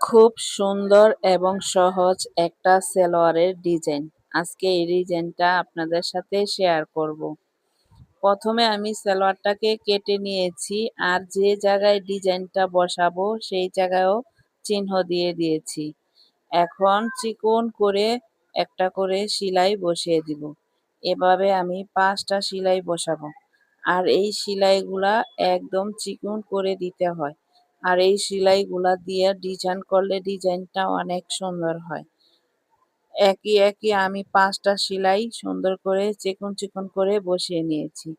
খুব সুন্দর এবং সহজ একটা সালোয়ারের ডিজাইন। আজকে এই ডিজাইনটা আপনাদের সাথে শেয়ার করব। প্রথমে আমি সালোয়ারটাকে কেটে নিয়েছি আর যে জায়গায় ডিজাইনটা বসাবো সেই জায়গায়ও চিহ্ন দিয়ে দিয়েছি। এখন চিকন করে একটা করে সেলাই বসিয়ে দিব। এভাবে আমি 5টা সেলাই বসাবো। আর এই সেলাইগুলা একদম চিকন করে দিতে হয়। আর এই সেলাইগুলা দিয়ে ডিজাইন করলে ডিজাইনটা অনেক সুন্দর হয়। একই আমি 5টা সেলাই সুন্দর করে চিকন চিকন করে বসিয়ে নিয়েছি।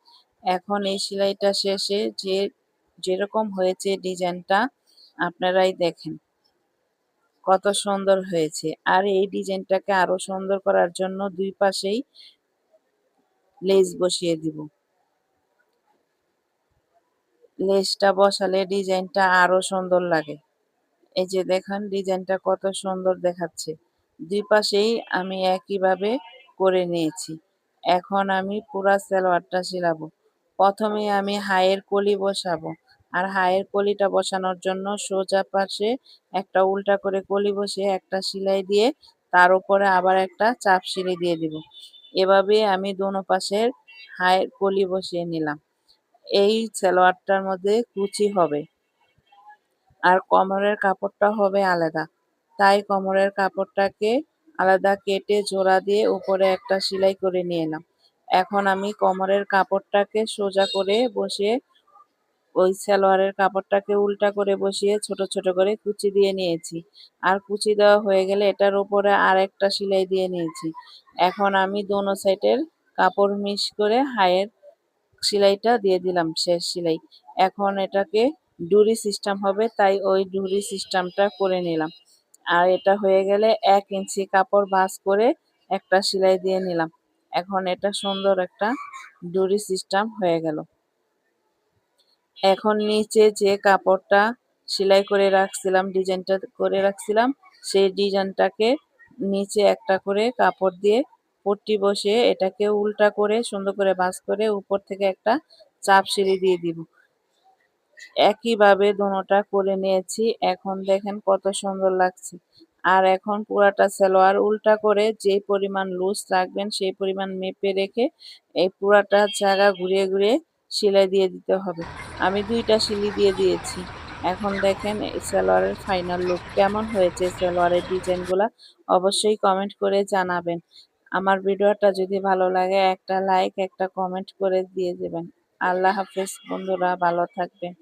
এখন এই সেলাইটা শেষে যেরকম হয়েছে ডিজাইনটা আপনারাই দেখেন কত সুন্দর হয়েছে। আর এই ডিজাইনটাকে আরো সুন্দর করার জন্য দুই পাশেই লেস বসিয়ে দিব। লেসটা বসালে ডিজাইনটা আরো সুন্দর লাগে। এই যে দেখেন ডিজাইনটা কত সুন্দর দেখাচ্ছে। দুই পাশেই আমি একইভাবে করে নিয়েছি। এখন আমি পুরা সালোয়ারটা সিলাবো। প্রথমে আমি হাইয়ের কলি বসাবো। আর হাইয়ের কলিটা বসানোর জন্য সোজা পাশে একটা উল্টা করে কলি বসিয়ে একটা সেলাই দিয়ে তার উপরে আবার একটা চাপ সেলাই দিয়ে দিব। এভাবে আমি দোনো পাশের হাইয়ের কলি বসিয়ে নিলাম। এই সালোয়ারটার মধ্যে কুচি হবে। আর কোমরের কাপড়টা হবে আলাদা। তাই কোমরের কাপড়টাকে আলাদা কেটে জোড়া দিয়ে উপরে একটা সেলাই করে নিয়ে এলাম। এখন আমি কোমরের কাপড়টাকে সোজা করে বসিয়ে ওই সালোয়ারের কাপড়টাকে উল্টা করে বসিয়ে ছোট ছোট করে কুচি দিয়ে নিয়েছি। আর কুচি দেওয়া হয়ে গেলে এটার উপরে আরেকটা সেলাই দিয়ে নিয়েছি। এখন আমি দোনো সাইডের কাপড় মিক্স করে হাইয়ের সেলাইটা দিয়ে দিলাম, শেষ সেলাই। এখন এটাকে ডুরি সিস্টেম হবে, তাই ওই ডুরি সিস্টেমটা করে নিলাম। আর এটা হয়ে গেলে 1 ইঞ্চি কাপড় ভাঁজ করে একটা সেলাই দিয়ে নিলাম। এখন এটা সুন্দর একটা ডুরি সিস্টেম হয়ে গেল। এখন নিচে যে কাপড়টা সেলাই করে রাখছিলাম, ডিজাইনটা করে রাখছিলাম, সেই ডিজাইনটাকে নিচে একটা করে কাপড় দিয়ে পট্টি বসিয়ে এটাকে উল্টা করে সুন্দর করে ভাঁজ করে উপর থেকে একটা চাপ সেলাই দিয়ে দিব। একইভাবে দোনোটা করে নিয়েছি। এখন দেখেন কত সুন্দর লাগছে। আর এখন পুরাটা সালোয়ার উল্টা করে যে পরিমাণ লুজ রাখবেন সেই পরিমাণ মেপে রেখে এই পুরাটা জায়গা ঘুরিয়ে ঘুরিয়ে সেলাই দিয়ে দিতে হবে। আমি 2টা সেলাই দিয়ে দিয়েছি। এখন দেখেন এই সালোয়ারের ফাইনাল লুক কেমন হয়েছে। সালোয়ারের ডিজাইনগুলা অবশ্যই কমেন্ট করে জানাবেন। আমার ভিডিওটা যদি ভালো লাগে একটা লাইক একটা কমেন্ট করে দিয়ে দেবেন। আল্লাহ হাফেজ বন্ধুরা, ভালো থাকবেন।